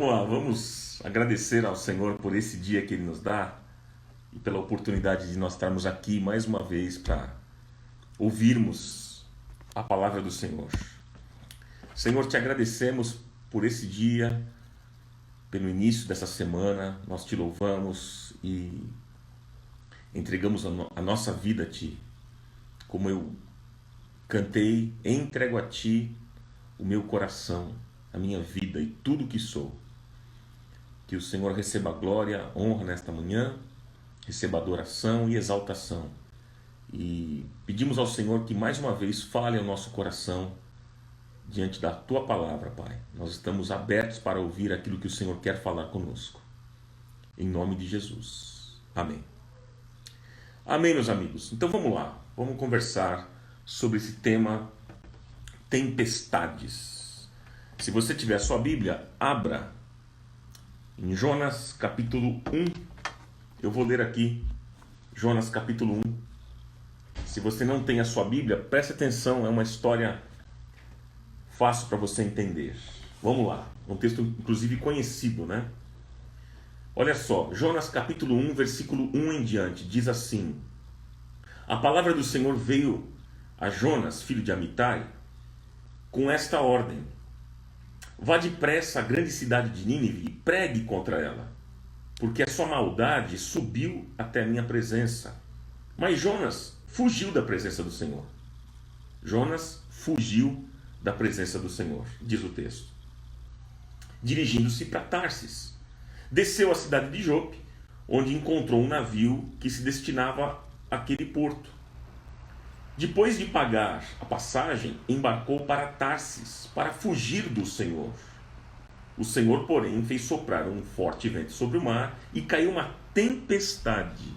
Vamos lá, vamos agradecer ao Senhor por esse dia que Ele nos dá e pela oportunidade de nós estarmos aqui mais uma vez para ouvirmos a palavra do Senhor. Senhor, te agradecemos por esse dia, pelo início dessa semana, nós te louvamos e entregamos a nossa vida a Ti. Como eu cantei, entrego a Ti o meu coração, a minha vida e tudo que sou. Que o Senhor receba glória, honra nesta manhã, receba adoração e exaltação. E pedimos ao Senhor que mais uma vez fale ao nosso coração diante da Tua palavra, Pai. Nós estamos abertos para ouvir aquilo que o Senhor quer falar conosco. Em nome de Jesus. Amém. Amém, meus amigos. Então vamos lá. Vamos conversar sobre esse tema tempestades. Se você tiver a sua Bíblia, abra em Jonas capítulo 1. Eu vou ler aqui Jonas capítulo 1. Se você não tem a sua Bíblia, preste atenção, é uma história fácil para você entender. Vamos lá, um texto inclusive conhecido, né? Olha só, Jonas capítulo 1, versículo 1 em diante, diz assim: A palavra do Senhor veio a Jonas, filho de Amitai, com esta ordem: Vá depressa à grande cidade de Nínive e pregue contra ela, porque a sua maldade subiu até a minha presença. Mas Jonas fugiu da presença do Senhor. Jonas fugiu da presença do Senhor, diz o texto. Dirigindo-se para Tarsis, desceu à cidade de Jope, onde encontrou um navio que se destinava àquele porto. Depois de pagar a passagem, embarcou para Tarsis, para fugir do Senhor. O Senhor, porém, fez soprar um forte vento sobre o mar e caiu uma tempestade.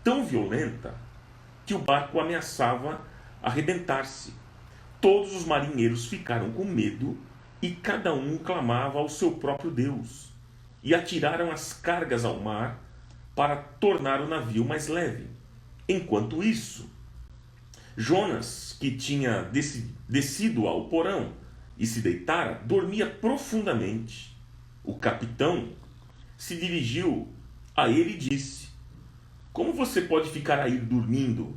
Tão violenta que o barco ameaçava arrebentar-se. Todos os marinheiros ficaram com medo e cada um clamava ao seu próprio Deus. E atiraram as cargas ao mar para tornar o navio mais leve. Enquanto isso, Jonas, que tinha descido ao porão e se deitara, dormia profundamente. O capitão se dirigiu a ele e disse: Como você pode ficar aí dormindo?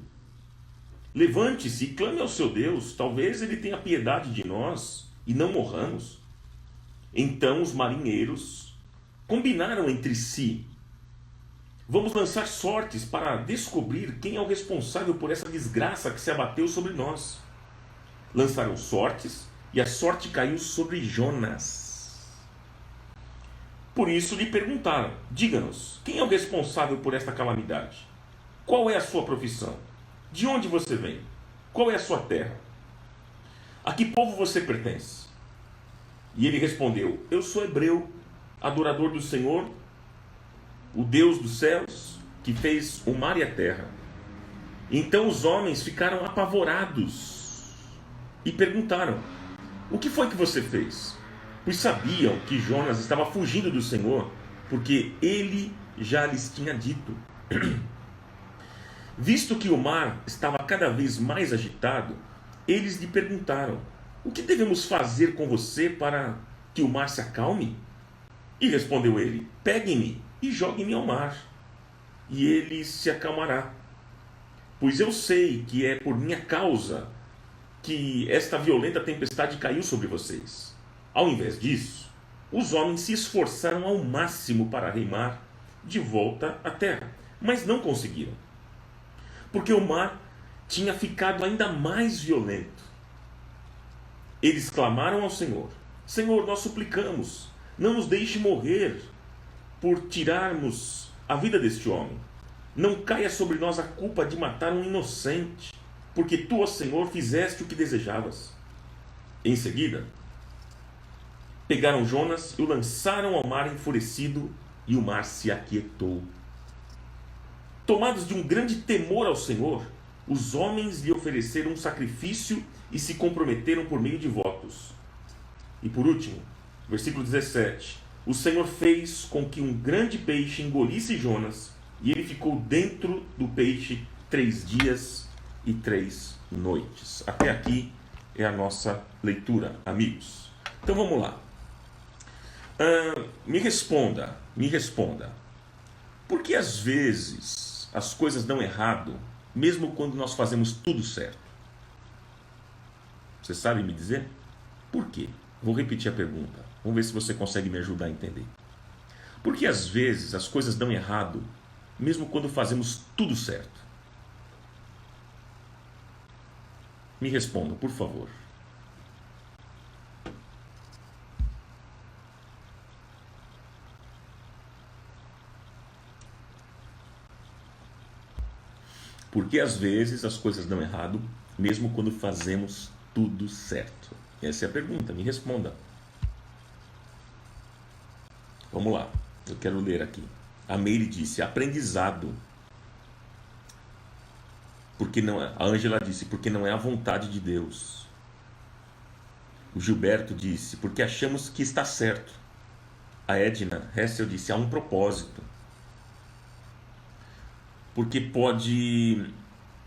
Levante-se e clame ao seu Deus, talvez ele tenha piedade de nós e não morramos. Então os marinheiros combinaram entre si: Vamos lançar sortes para descobrir quem é o responsável por essa desgraça que se abateu sobre nós. Lançaram sortes e a sorte caiu sobre Jonas. Por isso lhe perguntaram: Diga-nos, quem é o responsável por esta calamidade? Qual é a sua profissão? De onde você vem? Qual é a sua terra? A que povo você pertence? E ele respondeu: Eu sou hebreu, adorador do Senhor, o Deus dos céus, que fez o mar e a terra. Então os homens ficaram apavorados e perguntaram: O que foi que você fez? Pois sabiam que Jonas estava fugindo do Senhor, porque ele já lhes tinha dito. Visto que o mar estava cada vez mais agitado, eles lhe perguntaram: O que devemos fazer com você para que o mar se acalme? E respondeu ele: Peguem-me e joguem-me ao mar, e ele se acalmará. Pois eu sei que é por minha causa que esta violenta tempestade caiu sobre vocês. Ao invés disso, os homens se esforçaram ao máximo para remar de volta à terra, mas não conseguiram, porque o mar tinha ficado ainda mais violento. Eles clamaram ao Senhor: Senhor, nós suplicamos, não nos deixe morrer por tirarmos a vida deste homem. Não caia sobre nós a culpa de matar um inocente, porque tu, ó Senhor, fizeste o que desejavas. Em seguida, pegaram Jonas e o lançaram ao mar enfurecido, e o mar se aquietou. Tomados de um grande temor ao Senhor, os homens lhe ofereceram um sacrifício e se comprometeram por meio de votos. E por último, versículo 17: O Senhor fez com que um grande peixe engolisse Jonas, e ele ficou dentro do peixe 3 dias e 3 noites. Até aqui é a nossa leitura, amigos. Então vamos lá. Me responda. Por que às vezes as coisas dão errado, mesmo quando nós fazemos tudo certo? Você sabe me dizer? Por quê? Vou repetir a pergunta. Vamos ver se você consegue me ajudar a entender. Por que às vezes as coisas dão errado, mesmo quando fazemos tudo certo? Me respondam, por favor. Por que às vezes as coisas dão errado, mesmo quando fazemos tudo certo? Essa é a pergunta, me responda. Vamos lá, eu quero ler aqui. A Meire disse, aprendizado. Porque não, a Ângela disse, porque não é a vontade de Deus. O Gilberto disse, porque achamos que está certo. A Edna Hessel disse, há um propósito. Porque pode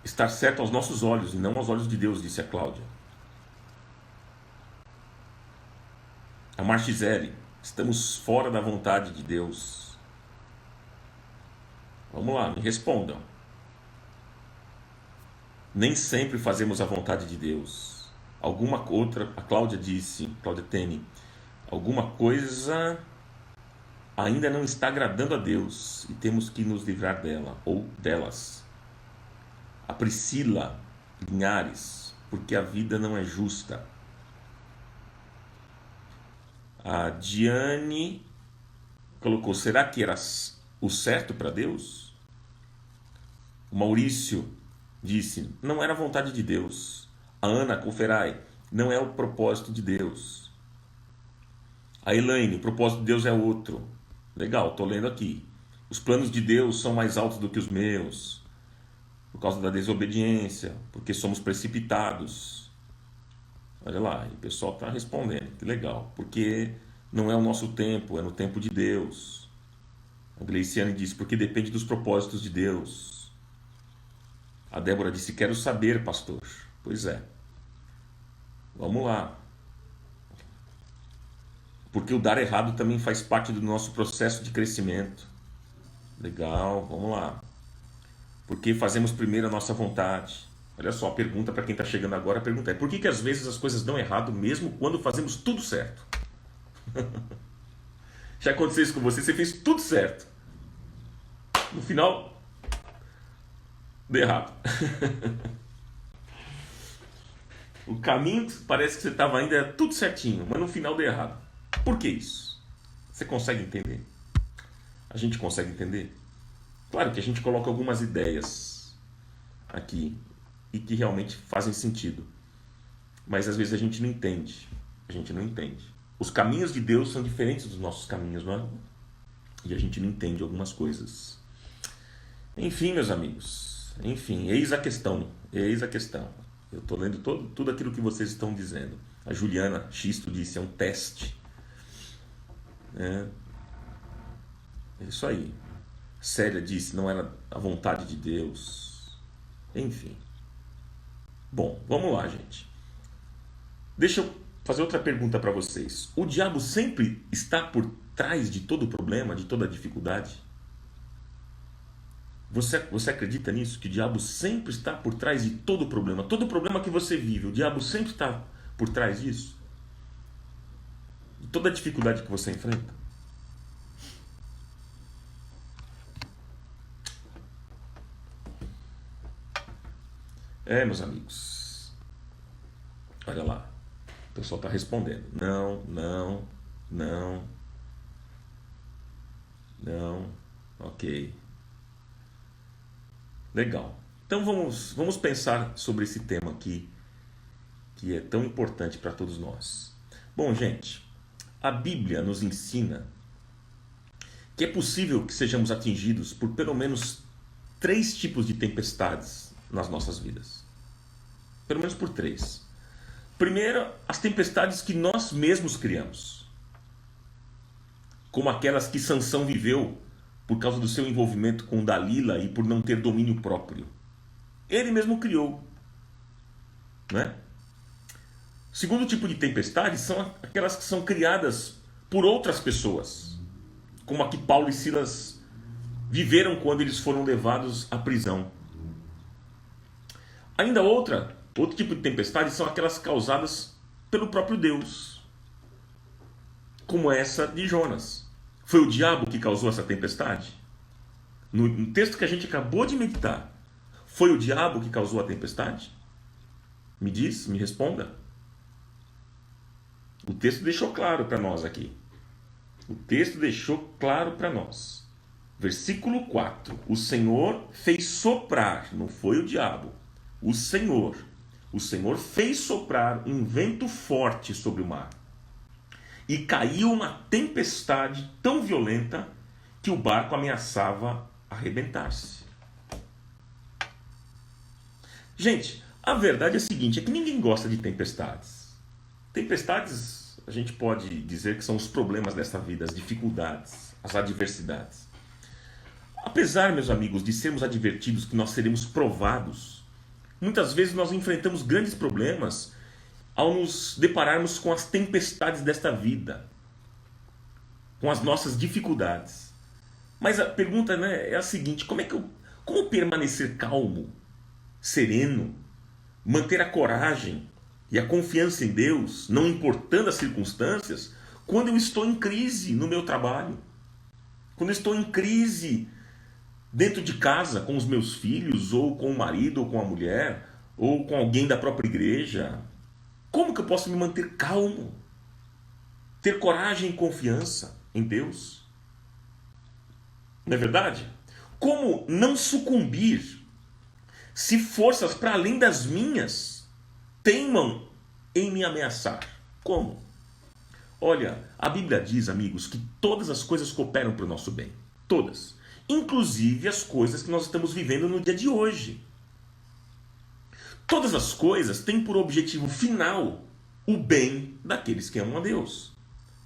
estar certo aos nossos olhos e não aos olhos de Deus, disse a Cláudia. A Marchizele, estamos fora da vontade de Deus. Vamos lá, me respondam. Nem sempre fazemos a vontade de Deus. Alguma outra, a Cláudia disse, Cláudia Tene, alguma coisa ainda não está agradando a Deus e temos que nos livrar dela ou delas. A Priscila Linhares, porque a vida não é justa. A Diane colocou, será que era o certo para Deus? O Maurício disse, não era a vontade de Deus. A Ana Conferai, não é o propósito de Deus. A Elaine, o propósito de Deus é outro. Legal, estou lendo aqui. Os planos de Deus são mais altos do que os meus, por causa da desobediência, porque somos precipitados. Olha lá, e o pessoal está respondendo, que legal. Porque não é o nosso tempo, é no tempo de Deus. A Gleiciane disse, porque depende dos propósitos de Deus. A Débora disse, quero saber, pastor. Pois é. Vamos lá. Porque o dar errado também faz parte do nosso processo de crescimento. Legal, vamos lá. Porque fazemos primeiro a nossa vontade. Olha só, a pergunta para quem está chegando agora, a pergunta é, por que às vezes as coisas dão errado mesmo quando fazemos tudo certo? Já aconteceu isso com você? Você fez tudo certo. No final, deu errado. O caminho parece que você estava ainda tudo certinho, mas no final deu errado. Por que isso? Você consegue entender? A gente consegue entender? Claro que a gente coloca algumas ideias aqui e que realmente fazem sentido. Mas às vezes a gente não entende. A gente não entende. Os caminhos de Deus são diferentes dos nossos caminhos, não é? E a gente não entende algumas coisas. Enfim, meus amigos. Enfim, eis a questão. Eis a questão. Eu estou lendo tudo aquilo que vocês estão dizendo. A Juliana Xisto disse, é um teste. É isso aí. Célia disse, não era a vontade de Deus. Enfim. Bom, vamos lá, gente. Deixa eu fazer outra pergunta para vocês. O diabo sempre está por trás de todo problema, de toda dificuldade? Você acredita nisso? Que o diabo sempre está por trás de todo problema? Todo problema que você vive, o diabo sempre está por trás disso? De toda dificuldade que você enfrenta? Meus amigos. Olha lá. O pessoal está respondendo. Não. Ok. Legal. Então vamos pensar sobre esse tema aqui, que é tão importante para todos nós. Bom, gente, a Bíblia nos ensina que é possível que sejamos atingidos por pelo menos 3 tipos de tempestades nas nossas vidas. Pelo menos por 3. Primeiro, as tempestades que nós mesmos criamos. Como aquelas que Sansão viveu por causa do seu envolvimento com Dalila e por não ter domínio próprio. Ele mesmo criou. Né? segundo tipo de tempestade são aquelas que são criadas por outras pessoas, como a que Paulo e Silas viveram quando eles foram levados à prisão. Ainda outro tipo de tempestade são aquelas causadas pelo próprio Deus, como essa de Jonas. Foi o diabo que causou essa tempestade? No texto que a gente acabou de meditar, foi o diabo que causou a tempestade? Me diz, me responda. O texto deixou claro para nós aqui. O texto deixou claro para nós. Versículo 4. O Senhor fez soprar, não foi o diabo. O Senhor fez soprar um vento forte sobre o mar. E caiu uma tempestade tão violenta que o barco ameaçava arrebentar-se. Gente, a verdade é a seguinte, é que ninguém gosta de tempestades. Tempestades, a gente pode dizer que são os problemas desta vida, as dificuldades, as adversidades. Apesar, meus amigos, de sermos advertidos que nós seremos provados, muitas vezes nós enfrentamos grandes problemas ao nos depararmos com as tempestades desta vida, com as nossas dificuldades. Mas a pergunta, é a seguinte: como permanecer calmo, sereno, manter a coragem e a confiança em Deus, não importando as circunstâncias, quando eu estou em crise no meu trabalho, quando eu estou em crise dentro de casa com os meus filhos, ou com o marido, ou com a mulher, ou com alguém da própria igreja? Como que eu posso me manter calmo? Ter coragem e confiança em Deus? Não é verdade? Como não sucumbir se forças para além das minhas teimam em me ameaçar? Como? Olha, a Bíblia diz, amigos, que todas as coisas cooperam para o nosso bem. Todas. Inclusive as coisas que nós estamos vivendo no dia de hoje. Todas as coisas têm por objetivo final o bem daqueles que amam a Deus.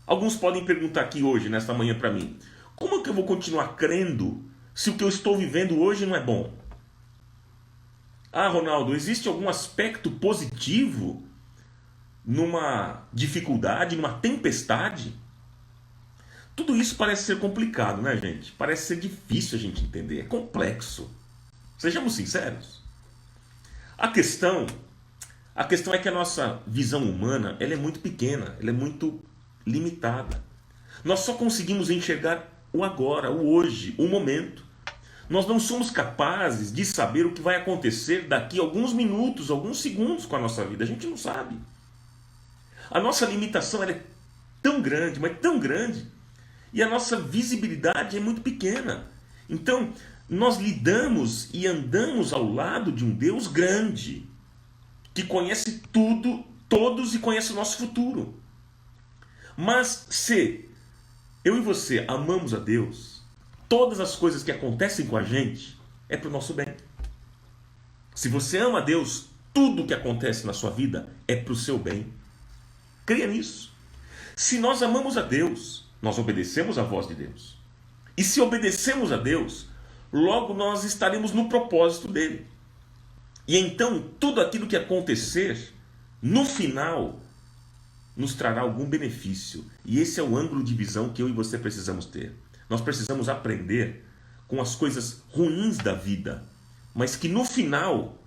Alguns podem perguntar aqui hoje, nesta manhã, para mim: como é que eu vou continuar crendo se o que eu estou vivendo hoje não é bom? Ah, Ronaldo, existe algum aspecto positivo numa dificuldade, numa tempestade? Tudo isso parece ser complicado, né, gente? Parece ser difícil a gente entender, é complexo. Sejamos sinceros. A questão é que a nossa visão humana ela é muito pequena, ela é muito limitada. Nós só conseguimos enxergar o agora, o hoje, o momento. Nós não somos capazes de saber o que vai acontecer daqui a alguns minutos, alguns segundos com a nossa vida. A gente não sabe. A nossa limitação ela é tão grande, mas tão grande, e a nossa visibilidade é muito pequena. Então, nós lidamos e andamos ao lado de um Deus grande, que conhece tudo, todos e conhece o nosso futuro. Mas se eu e você amamos a Deus, todas as coisas que acontecem com a gente é para o nosso bem. Se você ama a Deus, tudo que acontece na sua vida é para o seu bem. Creia nisso. Se nós amamos a Deus, nós obedecemos à voz de Deus. E se obedecemos a Deus, logo nós estaremos no propósito dele. E então tudo aquilo que acontecer, no final, nos trará algum benefício. E esse é o ângulo de visão que eu e você precisamos ter. Nós precisamos aprender com as coisas ruins da vida, mas que no final,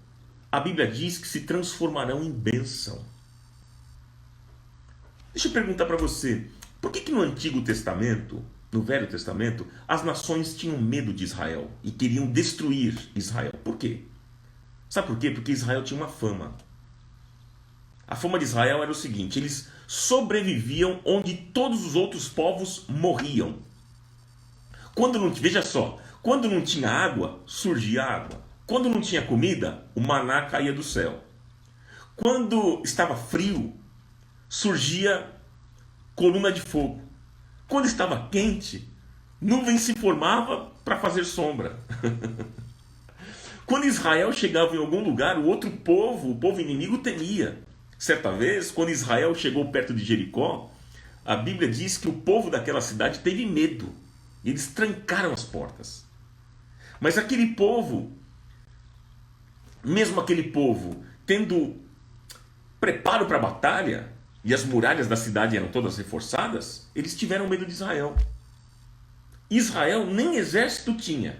a Bíblia diz que se transformarão em bênção. Deixa eu perguntar para você, por que no Antigo Testamento, no Velho Testamento, as nações tinham medo de Israel e queriam destruir Israel? Por quê? Sabe por quê? Porque Israel tinha uma fama. A fama de Israel era o seguinte: eles sobreviviam onde todos os outros povos morriam. Veja só, quando não tinha água, surgia água. Quando não tinha comida, o maná caía do céu. Quando estava frio, surgia coluna de fogo. Quando estava quente, nuvem se formava para fazer sombra. Quando Israel chegava em algum lugar, o outro povo, o povo inimigo, temia. Certa vez, quando Israel chegou perto de Jericó, a Bíblia diz que o povo daquela cidade teve medo. E eles trancaram as portas. Mas aquele povo, mesmo aquele povo, tendo preparo para a batalha, e as muralhas da cidade eram todas reforçadas, eles tiveram medo de Israel. Israel nem exército tinha.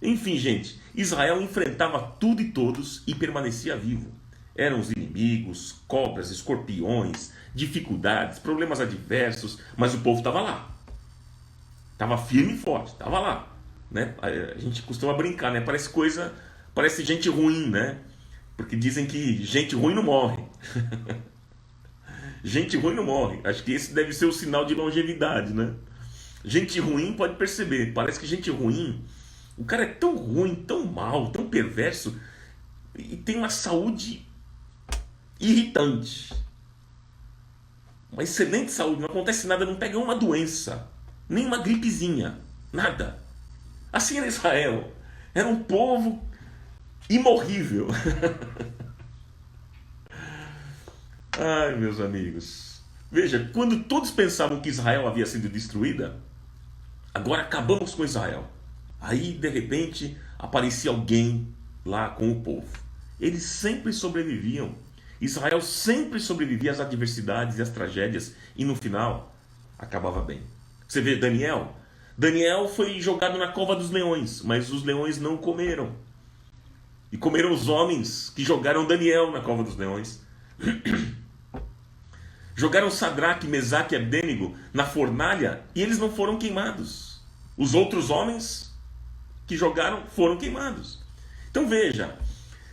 Enfim, gente, Israel enfrentava tudo e todos e permanecia vivo. Eram os inimigos, cobras, escorpiões, dificuldades, problemas adversos, mas o povo estava lá. Estava firme e forte, estava lá. Né? A gente costuma brincar, né? Parece gente ruim, né? Porque dizem que gente ruim não morre. Gente ruim não morre. Acho que esse deve ser o sinal de longevidade, né? Gente ruim pode perceber. Parece que gente ruim, o cara é tão ruim, tão mal, tão perverso e tem uma saúde irritante. Uma excelente saúde, não acontece nada, não pega uma doença, nem uma gripezinha, nada. Assim era Israel. Era um povo imorrível. Ai, meus amigos. Veja, quando todos pensavam que Israel havia sido destruída, agora acabamos com Israel. Aí, de repente, aparecia alguém lá com o povo. Eles sempre sobreviviam. Israel sempre sobrevivia às adversidades e às tragédias. E no final, acabava bem. Você vê Daniel? Daniel foi jogado na cova dos leões, mas os leões não comeram. E comeram os homens que jogaram Daniel na cova dos leões. Jogaram Sadraque, Mesaque e Abdênego na fornalha e eles não foram queimados. Os outros homens que jogaram foram queimados. Então veja,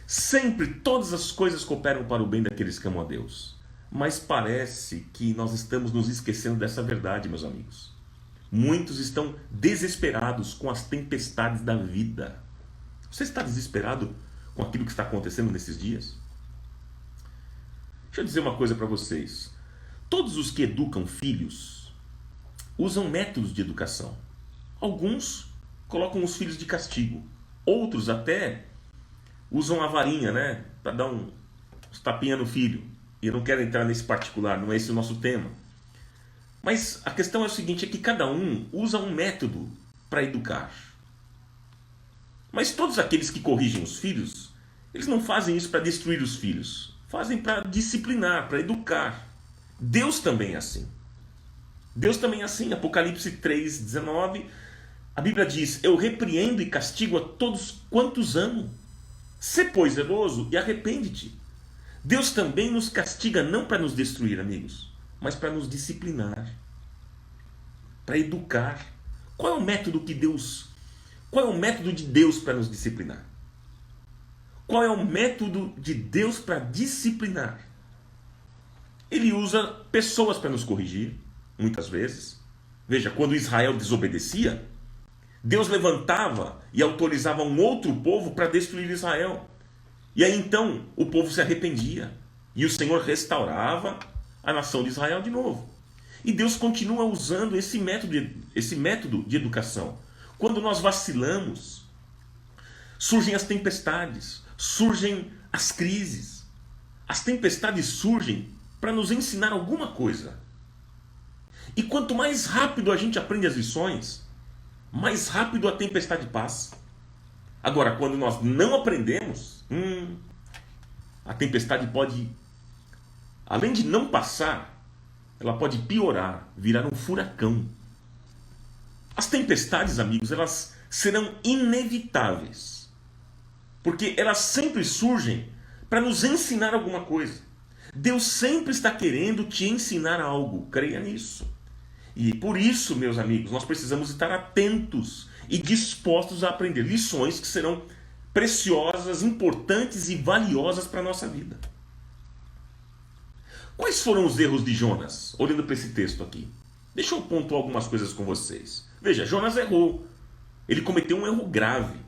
sempre todas as coisas cooperam para o bem daqueles que amam a Deus. Mas parece que nós estamos nos esquecendo dessa verdade, meus amigos. Muitos estão desesperados com as tempestades da vida. Você está desesperado com aquilo que está acontecendo nesses dias? Deixa eu dizer uma coisa para vocês. Todos os que educam filhos usam métodos de educação. Alguns colocam os filhos de castigo. Outros até usam a varinha, né? Para dar uns tapinha no filho. E eu não quero entrar nesse particular, não é esse o nosso tema. Mas a questão é o seguinte, é que cada um usa um método para educar. Mas todos aqueles que corrigem os filhos, eles não fazem isso para destruir os filhos. Fazem para disciplinar, para educar. Deus também é assim. Deus também é assim. Apocalipse 3:19, a Bíblia diz: eu repreendo e castigo a todos quantos amo. Sê, pois, zeloso e arrepende-te. Deus também nos castiga não para nos destruir, amigos, mas para nos disciplinar, para educar. Qual é o método de Deus para nos disciplinar? Qual é o método de Deus para disciplinar? Ele usa pessoas para nos corrigir, muitas vezes. Veja, quando Israel desobedecia, Deus levantava e autorizava um outro povo para destruir Israel. E aí então o povo se arrependia. E o Senhor restaurava a nação de Israel de novo. E Deus continua usando esse método de educação. Quando nós vacilamos, surgem as tempestades, surgem as crises. As tempestades surgem para nos ensinar alguma coisa. E quanto mais rápido a gente aprende as lições, mais rápido a tempestade passa. Agora, quando nós não aprendemos, a tempestade pode, além de não passar, ela pode piorar, virar um furacão. As tempestades, amigos, elas serão inevitáveis, porque elas sempre surgem para nos ensinar alguma coisa. Deus sempre está querendo te ensinar algo, creia nisso. E por isso, meus amigos, nós precisamos estar atentos e dispostos a aprender lições que serão preciosas, importantes e valiosas para a nossa vida. Quais foram os erros de Jonas? Olhando para esse texto aqui. Deixa eu pontuar algumas coisas com vocês. Veja, Jonas errou. Ele cometeu um erro grave.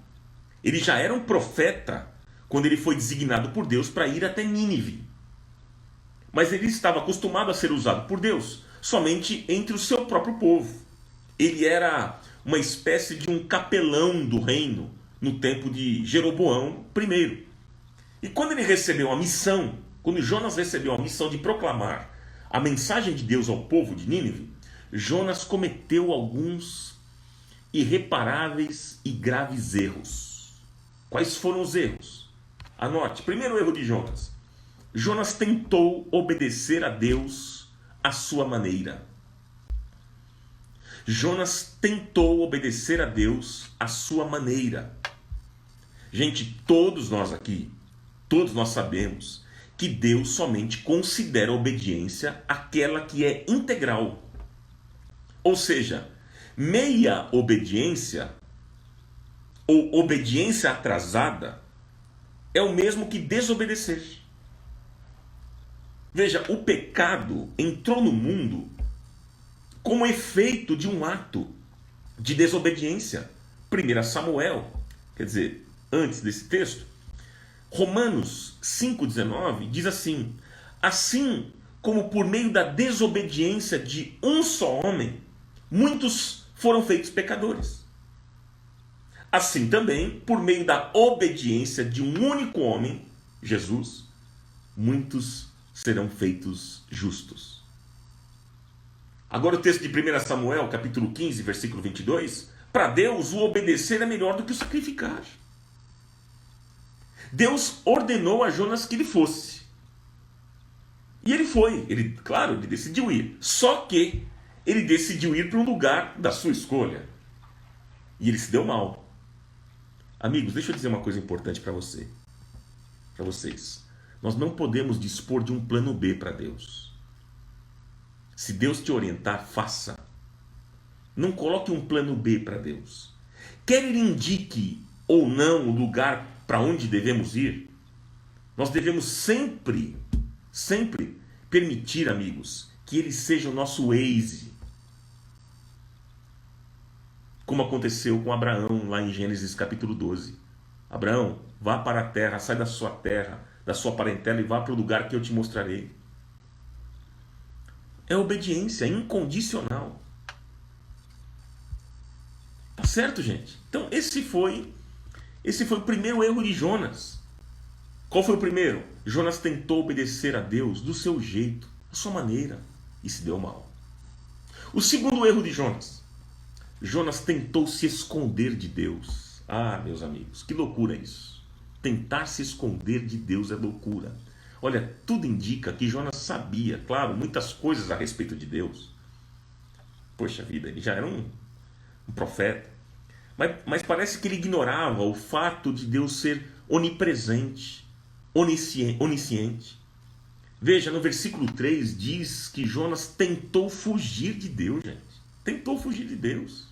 Ele já era um profeta quando ele foi designado por Deus para ir até Nínive. Mas ele estava acostumado a ser usado por Deus somente entre o seu próprio povo. Ele era uma espécie de um capelão do reino no tempo de Jeroboão I. E quando ele recebeu a missão, quando Jonas recebeu a missão de proclamar a mensagem de Deus ao povo de Nínive, Jonas cometeu alguns irreparáveis e graves erros. Quais foram os erros? Anote. Primeiro erro de Jonas. Jonas tentou obedecer a Deus à sua maneira. Jonas tentou obedecer a Deus à sua maneira. Gente, todos nós aqui, todos nós sabemos que Deus somente considera a obediência aquela que é integral. Ou seja, meia obediência ou obediência atrasada é o mesmo que desobedecer. Veja, o pecado entrou no mundo como efeito de um ato de desobediência. 1 Samuel, quer dizer, antes desse texto, Romanos 5,19 diz assim: assim como por meio da desobediência de um só homem, muitos foram feitos pecadores. Assim também, por meio da obediência de um único homem, Jesus, muitos serão feitos justos. Agora o texto de 1 Samuel, capítulo 15, versículo 22, para Deus o obedecer é melhor do que o sacrificar. Deus ordenou a Jonas que ele fosse. E ele foi. Ele decidiu ir. Só que ele decidiu ir para um lugar da sua escolha. E ele se deu mal. Amigos, deixa eu dizer uma coisa importante para vocês. Nós não podemos dispor de um plano B para Deus. Se Deus te orientar, faça. Não coloque um plano B para Deus. Quer ele indique ou não o lugar para onde devemos ir, nós devemos sempre permitir, amigos, que ele seja o nosso Waze. Como aconteceu com Abraão lá em Gênesis capítulo 12. Abraão, vá para a terra, sai da sua terra, da sua parentela e vá para o lugar que eu te mostrarei. É obediência incondicional. Tá certo, gente? Então esse foi o primeiro erro de Jonas. Qual foi o primeiro? Jonas tentou obedecer a Deus do seu jeito, da sua maneira, e se deu mal. O segundo erro de Jonas. Jonas tentou se esconder de Deus. Ah, meus amigos, que loucura isso. Tentar se esconder de Deus é loucura. Olha, tudo indica que Jonas sabia, claro, muitas coisas a respeito de Deus. Poxa vida, ele já era um profeta. Mas parece que ele ignorava o fato de Deus ser onipresente, onisciente. Veja, no versículo 3 diz que Jonas tentou fugir de Deus, gente. Tentou fugir de Deus.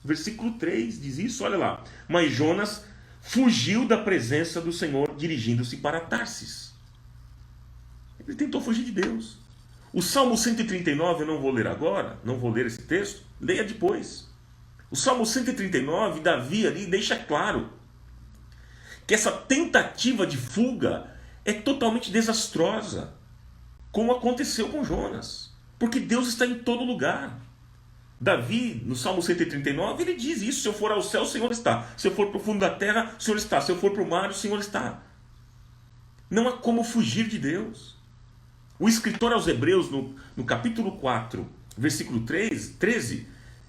Versículo 3 diz isso, olha lá. Mas Jonas fugiu da presença do Senhor, dirigindo-se para Tarsis. Ele tentou fugir de Deus. O Salmo 139, eu não vou ler agora, não vou ler esse texto, leia depois. O Salmo 139, Davi ali deixa claro que essa tentativa de fuga é totalmente desastrosa, como aconteceu com Jonas, porque Deus está em todo lugar. Davi, no Salmo 139, ele diz isso: se eu for ao céu, o Senhor está. Se eu for para o fundo da terra, o Senhor está. Se eu for para o mar, o Senhor está. Não há como fugir de Deus. O escritor aos Hebreus, no capítulo 4, versículo 13,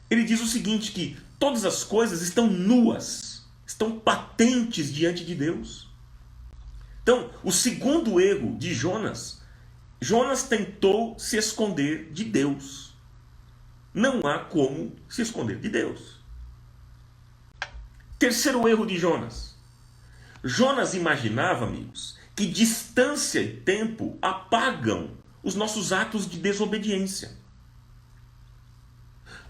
ele diz o seguinte, que todas as coisas estão nuas, estão patentes diante de Deus. Então, o segundo erro de Jonas tentou se esconder de Deus. Não há como se esconder de Deus. Terceiro erro de Jonas. Jonas imaginava, amigos, que distância e tempo apagam os nossos atos de desobediência.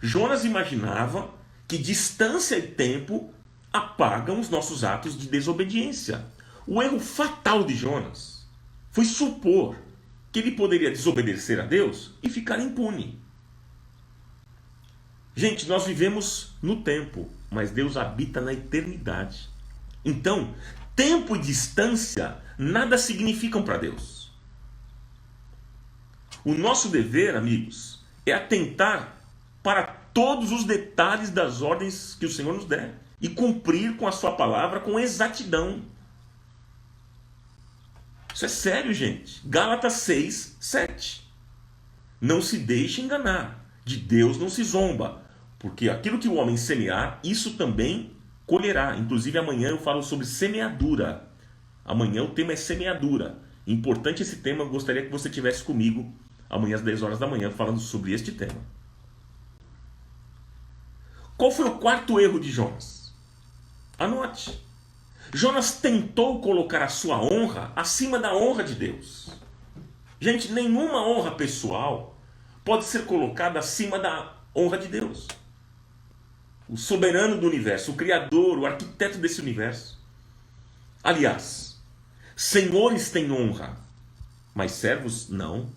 Jonas imaginava que distância e tempo apagam os nossos atos de desobediência. O erro fatal de Jonas foi supor que ele poderia desobedecer a Deus e ficar impune. Gente, nós vivemos no tempo, mas Deus habita na eternidade. Então, tempo e distância nada significam para Deus. O nosso dever, amigos, é atentar para todos os detalhes das ordens que o Senhor nos der e cumprir com a sua palavra com exatidão. Isso é sério, gente. Gálatas 6, 7. Não se deixe enganar. De Deus não se zomba, porque aquilo que o homem semear, isso também colherá. Inclusive amanhã eu falo sobre semeadura. Amanhã o tema é semeadura. Importante esse tema, eu gostaria que você estivesse comigo amanhã às 10 horas da manhã falando sobre este tema. Qual foi o quarto erro de Jonas? Anote. Jonas tentou colocar a sua honra acima da honra de Deus. Gente, nenhuma honra pessoal pode ser colocada acima da honra de Deus. O soberano do universo, o criador, o arquiteto desse universo. Aliás, senhores têm honra, mas servos não.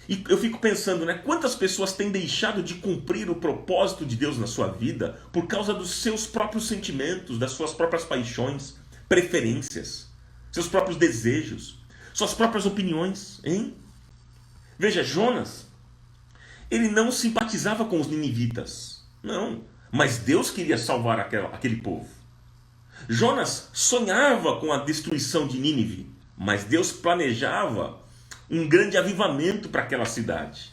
E eu fico pensando, né? Quantas pessoas têm deixado de cumprir o propósito de Deus na sua vida por causa dos seus próprios sentimentos, das suas próprias paixões, preferências, seus próprios desejos, suas próprias opiniões, hein? Veja, Jonas, ele não simpatizava com os ninivitas, não, mas Deus queria salvar aquele povo. Jonas sonhava com a destruição de Nínive, mas Deus planejava um grande avivamento para aquela cidade.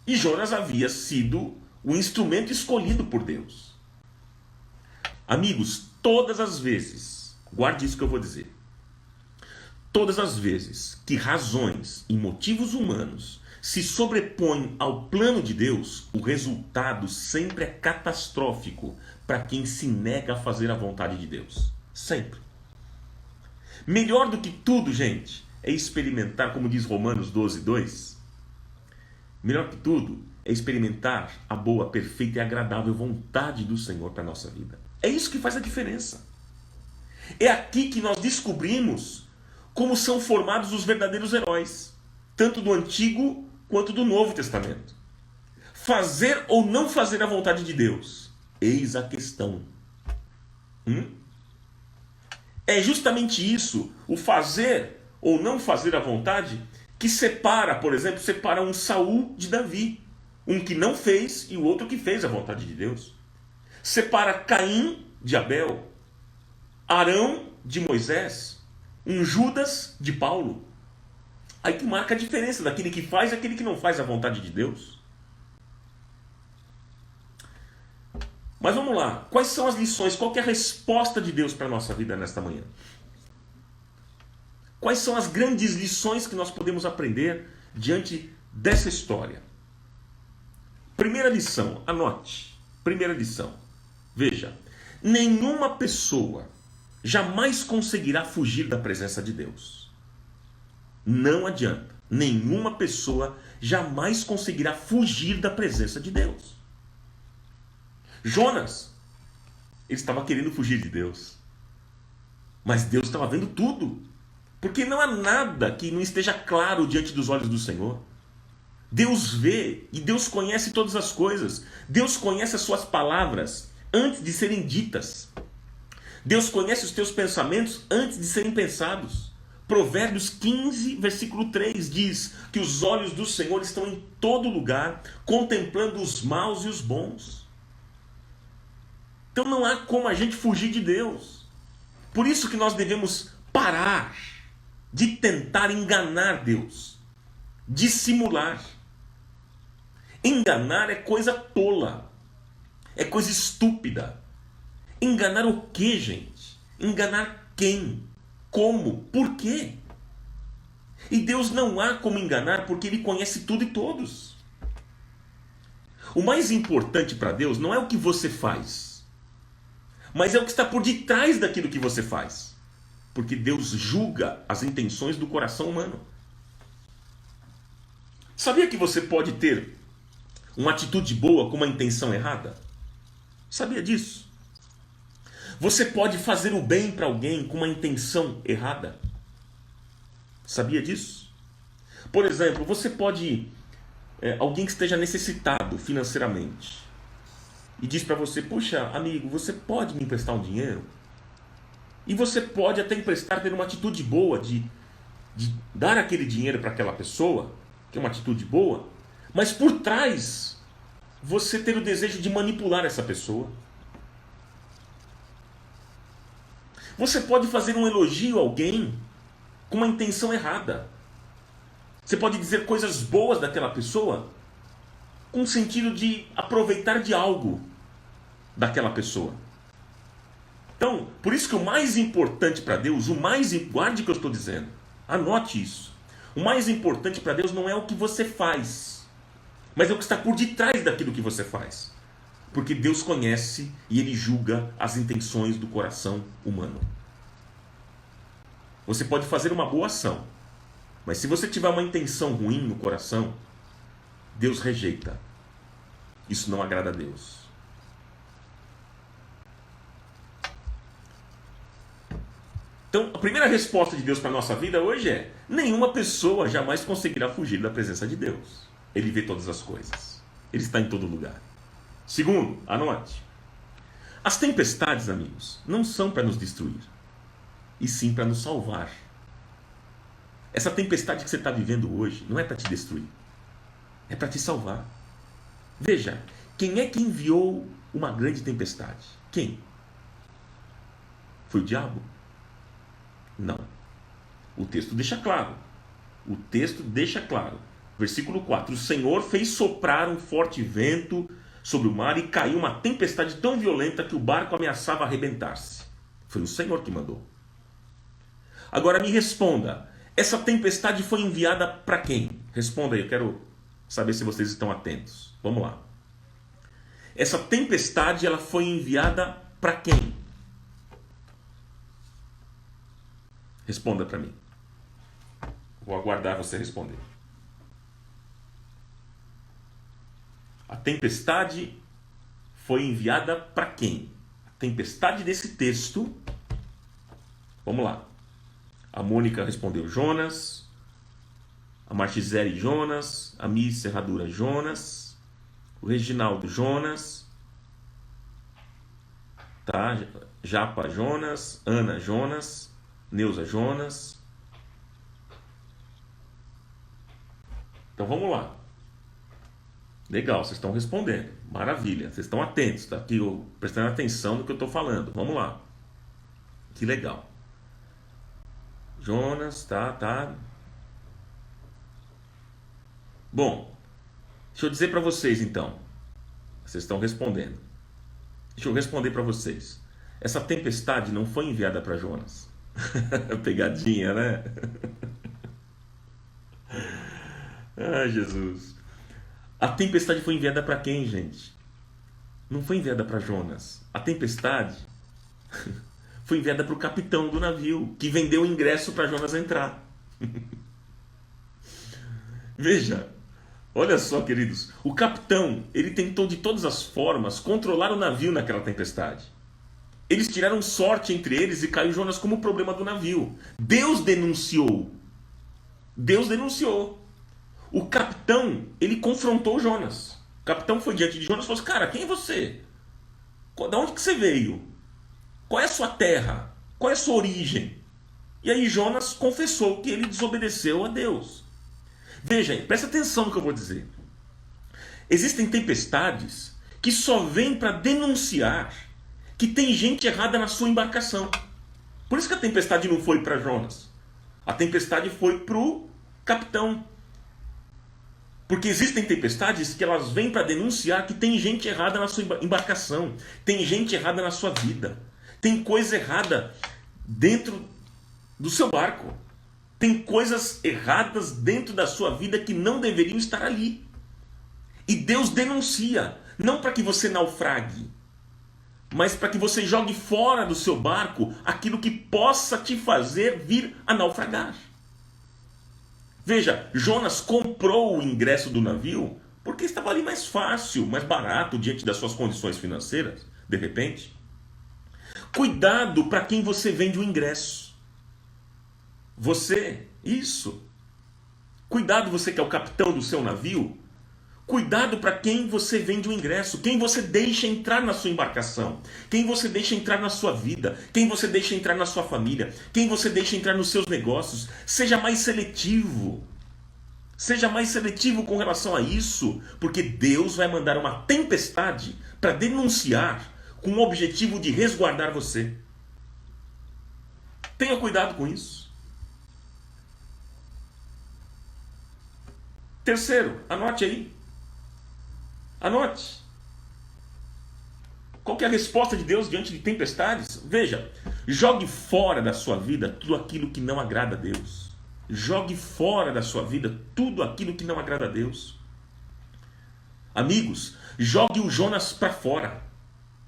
E Jonas havia sido o instrumento escolhido por Deus. Amigos, todas as vezes, guarde isso que eu vou dizer, todas as vezes que razões e motivos humanos se sobrepõem ao plano de Deus, o resultado sempre é catastrófico para quem se nega a fazer a vontade de Deus. Sempre. Melhor do que tudo, gente, é experimentar, como diz Romanos 12:2, melhor que tudo é experimentar a boa, perfeita e agradável vontade do Senhor para a nossa vida. É isso que faz a diferença. É aqui que nós descobrimos como são formados os verdadeiros heróis, tanto do Antigo quanto do Novo Testamento. Fazer ou não fazer a vontade de Deus, eis a questão. É justamente isso, o fazer ou não fazer a vontade, que separa, por exemplo, separa um Saul de Davi. Um que não fez e o outro que fez a vontade de Deus. Separa Caim de Abel, Arão de Moisés, um Judas de Paulo. Aí que marca a diferença daquele que faz e aquele que não faz a vontade de Deus. Mas vamos lá, quais são as lições, qual que é a resposta de Deus para a nossa vida nesta manhã? Quais são as grandes lições que nós podemos aprender diante dessa história? Primeira lição, anote. Primeira lição. Veja, nenhuma pessoa jamais conseguirá fugir da presença de Deus. Não adianta. Nenhuma pessoa jamais conseguirá fugir da presença de Deus. Jonas, ele estava querendo fugir de Deus. Mas Deus estava vendo tudo. Porque não há nada que não esteja claro diante dos olhos do Senhor. Deus vê e Deus conhece todas as coisas. Deus conhece as suas palavras antes de serem ditas. Deus conhece os teus pensamentos antes de serem pensados. Provérbios 15, versículo 3 diz que os olhos do Senhor estão em todo lugar, contemplando os maus e os bons. Então não há como a gente fugir de Deus. Por isso que nós devemos parar de tentar enganar Deus, dissimular. Enganar é coisa tola, é coisa estúpida. Enganar o quê, gente? Enganar quem? Como? Por quê? E Deus não há como enganar porque Ele conhece tudo e todos. O mais importante para Deus não é o que você faz, mas é o que está por detrás daquilo que você faz. Porque Deus julga as intenções do coração humano. Sabia que você pode ter uma atitude boa com uma intenção errada? Sabia disso? Você pode fazer o bem para alguém com uma intenção errada? Sabia disso? Por exemplo, você pode... alguém que esteja necessitado financeiramente e diz para você, puxa, amigo, você pode me emprestar um dinheiro? E você pode até emprestar, ter uma atitude boa de dar aquele dinheiro para aquela pessoa, que é uma atitude boa, mas por trás você ter o desejo de manipular essa pessoa. Você pode fazer um elogio a alguém com uma intenção errada. Você pode dizer coisas boas daquela pessoa com o sentido de aproveitar de algo daquela pessoa. Então, por isso que o mais importante para Deus, guarde o que eu estou dizendo, anote isso. O mais importante para Deus não é o que você faz, mas é o que está por detrás daquilo que você faz. Porque Deus conhece e Ele julga as intenções do coração humano. Você pode fazer uma boa ação, mas se você tiver uma intenção ruim no coração, Deus rejeita. Isso não agrada a Deus. Então, a primeira resposta de Deus para a nossa vida hoje é: nenhuma pessoa jamais conseguirá fugir da presença de Deus. Ele vê todas as coisas. Ele está em todo lugar. Segundo, anote. As tempestades, amigos, não são para nos destruir, e sim para nos salvar. Essa tempestade que você está vivendo hoje não é para te destruir, é para te salvar. Veja, quem é que enviou uma grande tempestade? Quem? Foi o diabo? Não. O texto deixa claro. O texto deixa claro. Versículo 4. O Senhor fez soprar um forte vento sobre o mar e caiu uma tempestade tão violenta que o barco ameaçava arrebentar-se. Foi o Senhor que mandou. Agora me responda. Essa tempestade foi enviada para quem? Responda aí, eu quero saber se vocês estão atentos. Vamos lá. Essa tempestade ela foi enviada para quem? Responda para mim. Vou aguardar você responder. A tempestade foi enviada para quem? A tempestade desse texto. Vamos lá. A Mônica respondeu Jonas. A Martizere Jonas. A Miss Serradura Jonas. O Reginaldo Jonas. Tá? Japa Jonas. Ana Jonas. Neuza Jonas. Então vamos lá. Legal, vocês estão respondendo. Maravilha, vocês estão atentos, tá aqui prestando atenção no que eu estou falando. Vamos lá. Que legal. Jonas, tá. Bom, deixa eu dizer para vocês então. Vocês estão respondendo. Deixa eu responder para vocês. Essa tempestade não foi enviada para Jonas. Pegadinha, né? Ai, Jesus. A tempestade foi enviada para quem, gente? Não foi enviada para Jonas. A tempestade foi enviada para o capitão do navio, que vendeu o ingresso para Jonas entrar. Veja, olha só, queridos. O capitão, ele tentou de todas as formas controlar o navio naquela tempestade. Eles tiraram sorte entre eles e caiu Jonas como problema do navio. Deus denunciou. Deus denunciou. O capitão, ele confrontou Jonas. O capitão foi diante de Jonas e falou assim: cara, quem é você? Da onde que você veio? Qual é a sua terra? Qual é a sua origem? E aí Jonas confessou que ele desobedeceu a Deus. Veja, presta atenção no que eu vou dizer. Existem tempestades que só vêm para denunciar que tem gente errada na sua embarcação. Por isso que a tempestade não foi para Jonas. A tempestade foi para o capitão. Porque existem tempestades que elas vêm para denunciar que tem gente errada na sua embarcação. Tem gente errada na sua vida. Tem coisa errada dentro do seu barco. Tem coisas erradas dentro da sua vida que não deveriam estar ali. E Deus denuncia. Não para que você naufrague, mas para que você jogue fora do seu barco aquilo que possa te fazer vir a naufragar. Veja, Jonas comprou o ingresso do navio porque estava ali mais fácil, mais barato diante das suas condições financeiras, de repente. Cuidado para quem você vende o ingresso. Você, isso. Cuidado, você que é o capitão do seu navio. Cuidado para quem você vende o ingresso, quem você deixa entrar na sua embarcação, quem você deixa entrar na sua vida, quem você deixa entrar na sua família, quem você deixa entrar nos seus negócios. Seja mais seletivo. Seja mais seletivo com relação a isso, porque Deus vai mandar uma tempestade para denunciar com o objetivo de resguardar você. Tenha cuidado com isso. Terceiro, anote aí. Anote. Qual que é a resposta de Deus diante de tempestades? Veja, jogue fora da sua vida tudo aquilo que não agrada a Deus. Jogue fora da sua vida tudo aquilo que não agrada a Deus. Amigos, jogue o Jonas para fora.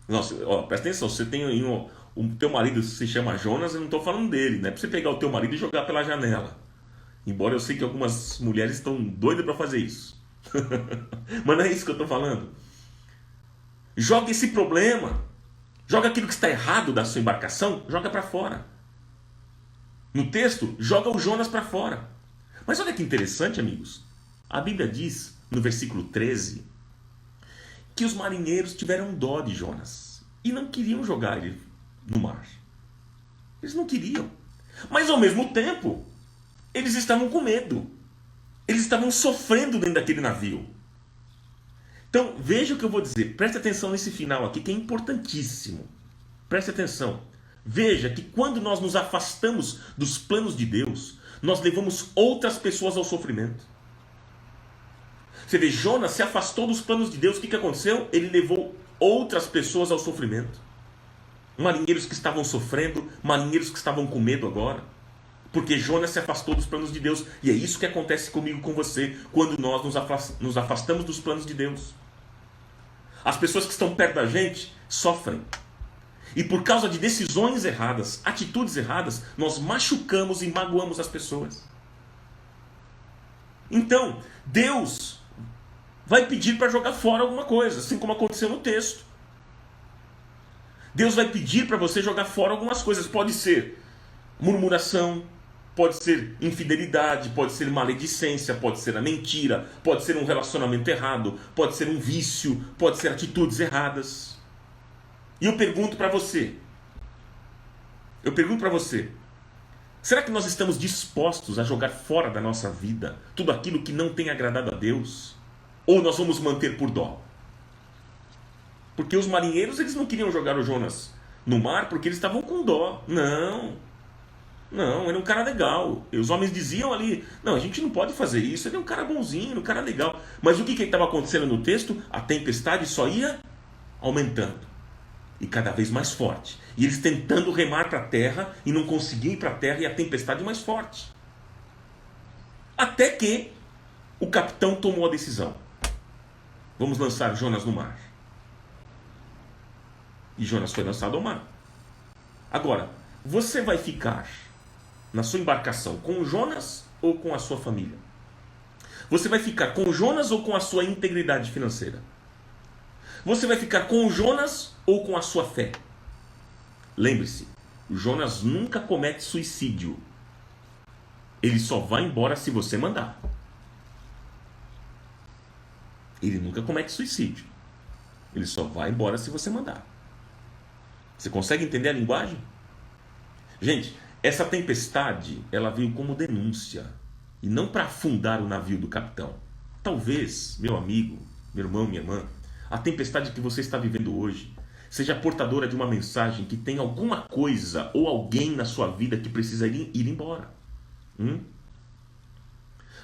Nossa, ó, presta atenção, você tem aí o teu marido se chama Jonas, eu não estou falando dele, não é para você pegar o teu marido e jogar pela janela. Embora eu sei que algumas mulheres estão doidas para fazer isso. Mas não é isso que eu estou falando. Joga esse problema, joga aquilo que está errado da sua embarcação, joga para fora. No texto, joga o Jonas para fora. Mas olha que interessante, amigos. A Bíblia diz, no versículo 13, que os marinheiros tiveram dó de Jonas e não queriam jogar ele no mar. Eles não queriam. Mas ao mesmo tempo, eles estavam com medo. Eles estavam sofrendo dentro daquele navio. Então, veja o que eu vou dizer. Preste atenção nesse final aqui, que é importantíssimo. Preste atenção. Veja que quando nós nos afastamos dos planos de Deus, nós levamos outras pessoas ao sofrimento. Você vê, Jonas se afastou dos planos de Deus. O que aconteceu? Ele levou outras pessoas ao sofrimento. Marinheiros que estavam sofrendo, marinheiros que estavam com medo agora. Porque Jonas se afastou dos planos de Deus. E é isso que acontece comigo e com você, quando nós nos afastamos dos planos de Deus. As pessoas que estão perto da gente sofrem. E por causa de decisões erradas, atitudes erradas, nós machucamos e magoamos as pessoas. Então, Deus vai pedir para jogar fora alguma coisa, assim como aconteceu no texto. Deus vai pedir para você jogar fora algumas coisas. Pode ser murmuração, pode ser infidelidade, pode ser maledicência, pode ser a mentira, pode ser um relacionamento errado, pode ser um vício, pode ser atitudes erradas. E eu pergunto para você, será que nós estamos dispostos a jogar fora da nossa vida tudo aquilo que não tem agradado a Deus? Ou nós vamos manter por dó? Porque os marinheiros, eles não queriam jogar o Jonas no mar porque eles estavam com dó. Não, ele é um cara legal. E os homens diziam ali, não, a gente não pode fazer isso, ele é um cara bonzinho, um cara legal. Mas o que estava acontecendo no texto? A tempestade só ia aumentando. E cada vez mais forte. E eles tentando remar para a terra e não conseguiam ir para a terra, e a tempestade mais forte. Até que o capitão tomou a decisão. Vamos lançar Jonas no mar. E Jonas foi lançado ao mar. Agora, você vai ficar na sua embarcação com Jonas ou com a sua família? Você vai ficar com Jonas ou com a sua integridade financeira? Você vai ficar com Jonas ou com a sua fé? Lembre-se, Jonas nunca comete suicídio. Ele só vai embora se você mandar. Ele nunca comete suicídio. Ele só vai embora se você mandar. Você consegue entender a linguagem? Gente, essa tempestade, ela veio como denúncia. E não para afundar o navio do capitão. Talvez, meu amigo, meu irmão, minha irmã, a tempestade que você está vivendo hoje seja portadora de uma mensagem que tem alguma coisa ou alguém na sua vida que precisa ir embora.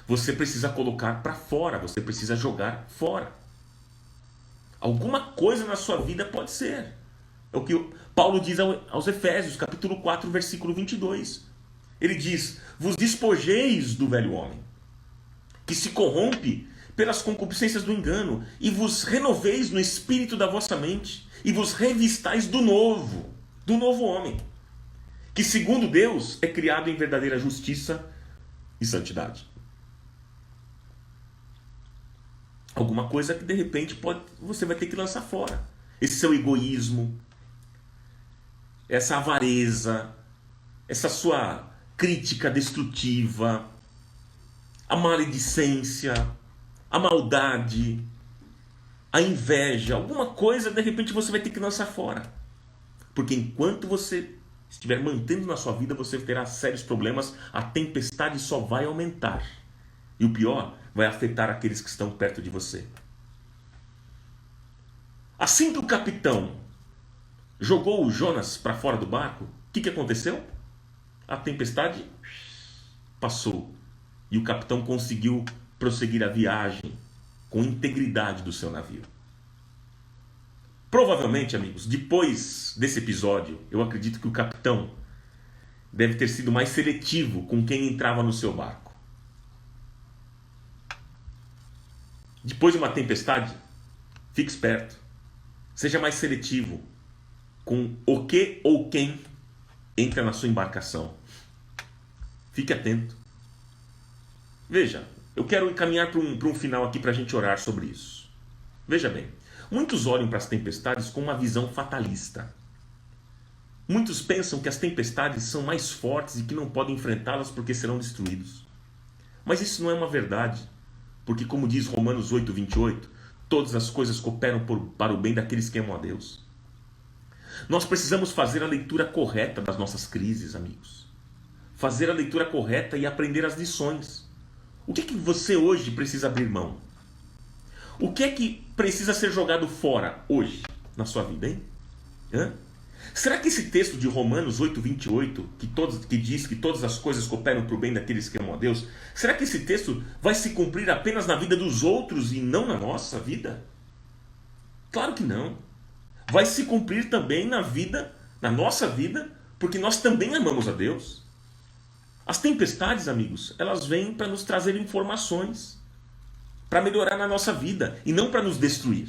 Você precisa colocar para fora, você precisa jogar fora. Alguma coisa na sua vida pode ser. É o que Paulo diz aos Efésios, capítulo 4, versículo 22. Ele diz, vos despojeis do velho homem, que se corrompe pelas concupiscências do engano, e vos renoveis no espírito da vossa mente, e vos revistais do novo homem, que segundo Deus é criado em verdadeira justiça e santidade. Alguma coisa que de repente você vai ter que lançar fora. Esse seu egoísmo, essa avareza, essa sua crítica destrutiva, a maledicência, a maldade, a inveja, alguma coisa de repente você vai ter que lançar fora. Porque enquanto você estiver mantendo na sua vida, você terá sérios problemas, a tempestade só vai aumentar. E o pior, vai afetar aqueles que estão perto de você. Assim que o capitão jogou o Jonas para fora do barco, o que aconteceu? A tempestade passou e o capitão conseguiu prosseguir a viagem com integridade do seu navio. Provavelmente, amigos, depois desse episódio, eu acredito que o capitão deve ter sido mais seletivo com quem entrava no seu barco. Depois de uma tempestade, fique esperto. Seja mais seletivo com o que ou quem entra na sua embarcação. Fique atento. Veja, eu quero encaminhar para um final aqui para a gente orar sobre isso. Veja bem, muitos olham para as tempestades com uma visão fatalista. Muitos pensam que as tempestades são mais fortes e que não podem enfrentá-las porque serão destruídos. Mas isso não é uma verdade, porque como diz Romanos 8:28, todas as coisas cooperam para o bem daqueles que amam a Deus. Nós precisamos fazer a leitura correta das nossas crises, amigos. Fazer a leitura correta e aprender as lições. O que você hoje precisa abrir mão? O que é que precisa ser jogado fora hoje na sua vida, hein? Será que esse texto de Romanos 8:28, que diz que todas as coisas cooperam para o bem daqueles que amam a Deus, será que esse texto vai se cumprir apenas na vida dos outros e não na nossa vida? Claro que não. Vai se cumprir também na nossa vida, porque nós também amamos a Deus. As tempestades, amigos, elas vêm para nos trazer informações, para melhorar na nossa vida e não para nos destruir.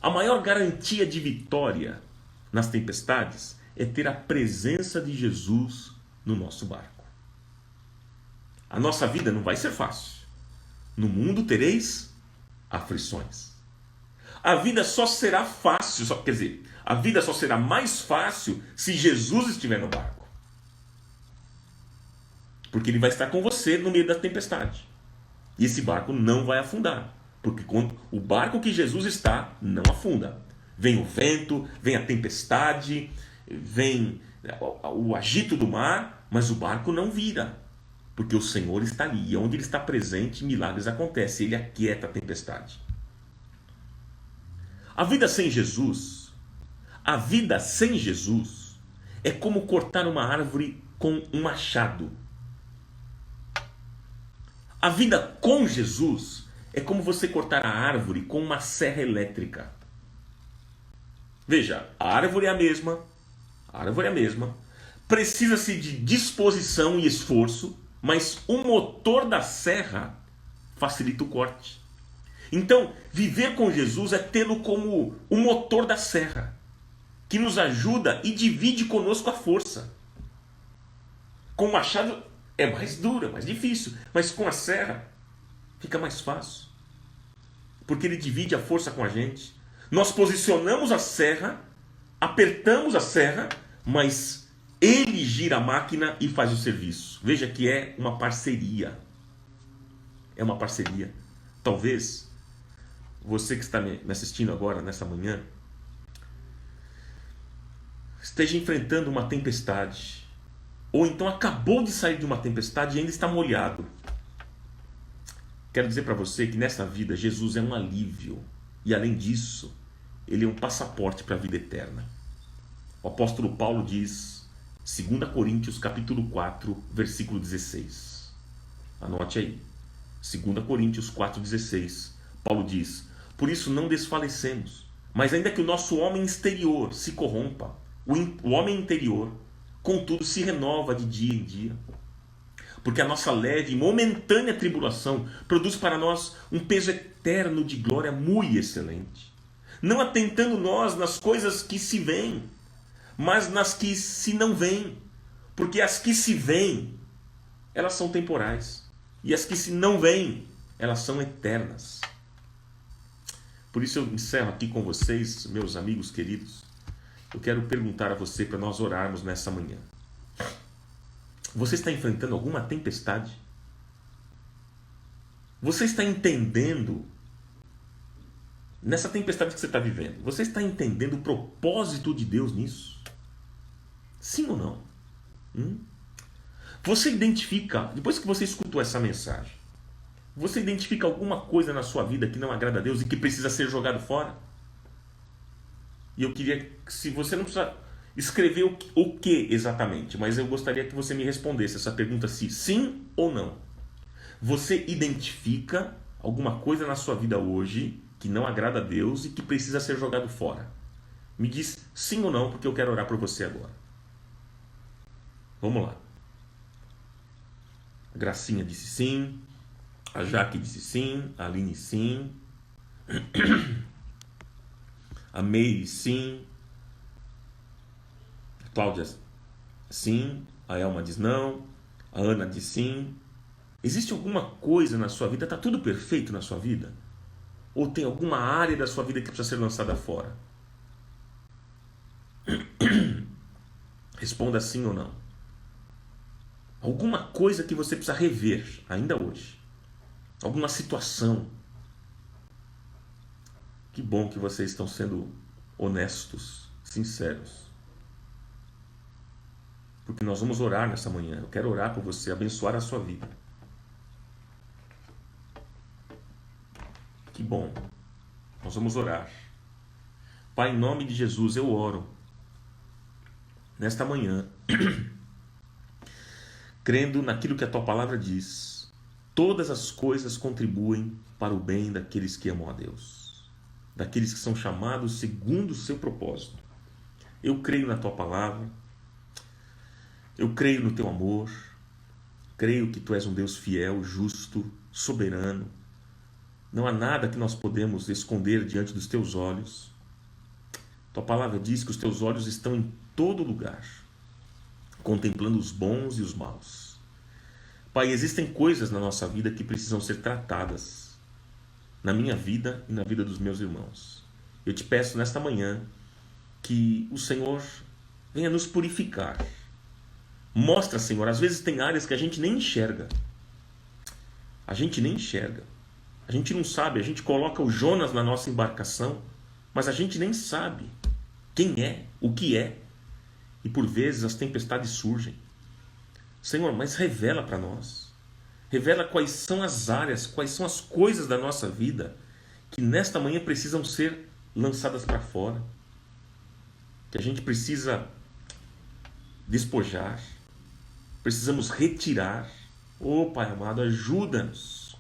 A maior garantia de vitória nas tempestades é ter a presença de Jesus no nosso barco. A nossa vida não vai ser fácil. No mundo tereis aflições. A vida só será fácil, a vida só será mais fácil se Jesus estiver no barco. Porque ele vai estar com você no meio da tempestade. E esse barco não vai afundar. Porque quando o barco que Jesus está, não afunda. Vem o vento, vem a tempestade, vem o agito do mar, mas o barco não vira. Porque o Senhor está ali. E onde ele está presente, milagres acontecem. Ele aquieta a tempestade. A vida sem Jesus é como cortar uma árvore com um machado. A vida com Jesus é como você cortar a árvore com uma serra elétrica. Veja, a árvore é a mesma, precisa-se de disposição e esforço, mas o motor da serra facilita o corte. Então, viver com Jesus é tê-lo como o motor da serra, que nos ajuda e divide conosco a força. Com o machado é mais duro, é mais difícil, mas com a serra fica mais fácil, porque ele divide a força com a gente. Nós posicionamos a serra, apertamos a serra, mas ele gira a máquina e faz o serviço. Veja que é uma parceria. É uma parceria. Talvez você que está me assistindo agora, nessa manhã, esteja enfrentando uma tempestade. Ou então acabou de sair de uma tempestade e ainda está molhado. Quero dizer para você que nessa vida Jesus é um alívio. E além disso, ele é um passaporte para a vida eterna. O apóstolo Paulo diz, 2 Coríntios capítulo 4, versículo 16. Anote aí. 2 Coríntios 4,16. Paulo diz, por isso não desfalecemos, mas ainda que o nosso homem exterior se corrompa, o homem interior, contudo, se renova de dia em dia. Porque a nossa leve e momentânea tribulação produz para nós um peso eterno de glória muito excelente. Não atentando nós nas coisas que se veem, mas nas que se não veem. Porque as que se veem, elas são temporais. E as que se não veem, elas são eternas. Por isso eu encerro aqui com vocês, meus amigos queridos. Eu quero perguntar a você para nós orarmos nessa manhã. Você está enfrentando alguma tempestade? Você está entendendo, nessa tempestade que você está vivendo, você está entendendo o propósito de Deus nisso? Sim ou não? Você identifica, depois que você escutou essa mensagem, você identifica alguma coisa na sua vida que não agrada a Deus e que precisa ser jogado fora? E eu queria que, se você não precisa escrever o que exatamente, mas eu gostaria que você me respondesse essa pergunta, se sim ou não. Você identifica alguma coisa na sua vida hoje que não agrada a Deus e que precisa ser jogado fora? Me diz sim ou não, porque eu quero orar por você agora. Vamos lá. A Gracinha disse sim. A Jaque disse sim. A Aline sim. A Meire sim. A Cláudia sim. A Elma diz não. A Ana diz sim. Existe alguma coisa na sua vida? Está tudo perfeito na sua vida? Ou tem alguma área da sua vida que precisa ser lançada fora? Responda sim ou não. Alguma coisa que você precisa rever ainda hoje. Alguma situação. Que bom que vocês estão sendo honestos, sinceros. Porque nós vamos orar nessa manhã. Eu quero orar por você, abençoar a sua vida. Que bom. Nós vamos orar. Pai, em nome de Jesus, eu oro nesta manhã, crendo naquilo que a tua palavra diz. Todas as coisas contribuem para o bem daqueles que amam a Deus, daqueles que são chamados segundo o seu propósito. Eu creio na tua palavra, eu creio no teu amor, creio que tu és um Deus fiel, justo, soberano. Não há nada que nós podemos esconder diante dos teus olhos. Tua palavra diz que os teus olhos estão em todo lugar, contemplando os bons e os maus. Pai, existem coisas na nossa vida que precisam ser tratadas, na minha vida e na vida dos meus irmãos. Eu te peço nesta manhã que o Senhor venha nos purificar. Mostra, Senhor, às vezes tem áreas que a gente nem enxerga. A gente nem enxerga. A gente não sabe, a gente coloca o Jonas na nossa embarcação, mas a gente nem sabe quem é, o que é. E por vezes as tempestades surgem. Senhor, mas revela para nós. Revela quais são as áreas, quais são as coisas da nossa vida que nesta manhã precisam ser lançadas para fora. Que a gente precisa despojar. Precisamos retirar. Oh, Pai amado, ajuda-nos.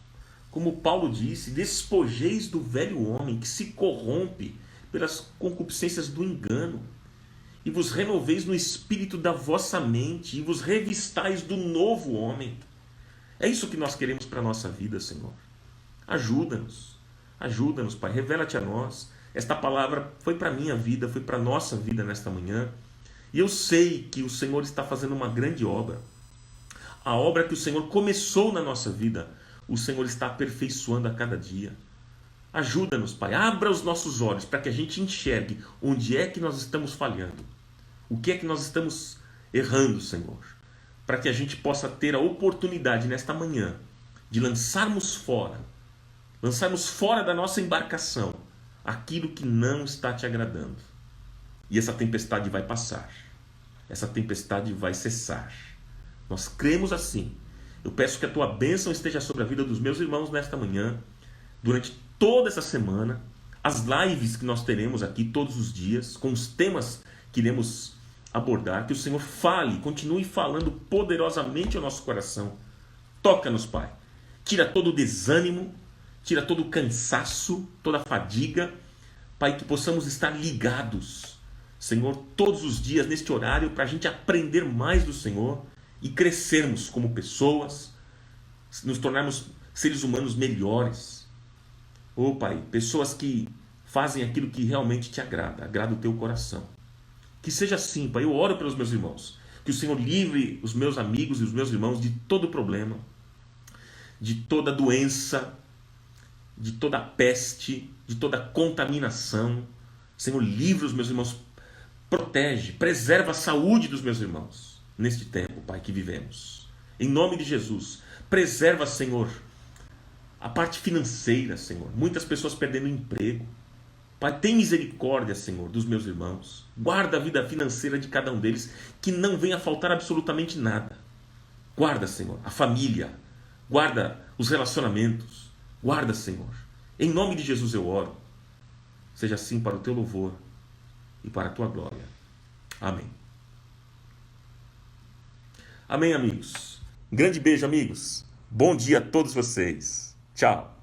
Como Paulo disse, despojeis do velho homem que se corrompe pelas concupiscências do engano, e vos renoveis no espírito da vossa mente, e vos revistais do novo homem. É isso que nós queremos para a nossa vida, Senhor. Ajuda-nos, Pai, revela-te a nós. Esta palavra foi para a minha vida, foi para a nossa vida nesta manhã, e eu sei que o Senhor está fazendo uma grande obra. A obra que o Senhor começou na nossa vida, o Senhor está aperfeiçoando a cada dia. Ajuda-nos, Pai, abra os nossos olhos para que a gente enxergue onde é que nós estamos falhando. O que é que nós estamos errando, Senhor? Para que a gente possa ter a oportunidade nesta manhã de lançarmos fora da nossa embarcação aquilo que não está te agradando. E essa tempestade vai passar. Essa tempestade vai cessar. Nós cremos assim. Eu peço que a tua bênção esteja sobre a vida dos meus irmãos nesta manhã, durante toda essa semana, as lives que nós teremos aqui todos os dias, com os temas que iremos abordar, que o Senhor fale, continue falando poderosamente ao nosso coração. Toca-nos, Pai. Tira todo o desânimo, tira todo o cansaço, toda a fadiga, Pai, que possamos estar ligados, Senhor, todos os dias neste horário, para a gente aprender mais do Senhor e crescermos como pessoas, nos tornarmos seres humanos melhores. Oh, Pai, pessoas que fazem aquilo que realmente te agrada o teu coração. Que seja assim, Pai. Eu oro pelos meus irmãos. Que o Senhor livre os meus amigos e os meus irmãos de todo problema, de toda doença, de toda peste, de toda contaminação. Senhor, livre os meus irmãos, protege, preserva a saúde dos meus irmãos neste tempo, Pai, que vivemos. Em nome de Jesus, preserva, Senhor, a parte financeira, Senhor. Muitas pessoas perdendo emprego. Pai, tem misericórdia, Senhor, dos meus irmãos. Guarda a vida financeira de cada um deles, que não venha faltar absolutamente nada. Guarda, Senhor, a família. Guarda os relacionamentos. Guarda, Senhor. Em nome de Jesus eu oro. Seja assim para o teu louvor e para a tua glória. Amém. Amém, amigos. Um grande beijo, amigos. Bom dia a todos vocês. Tchau.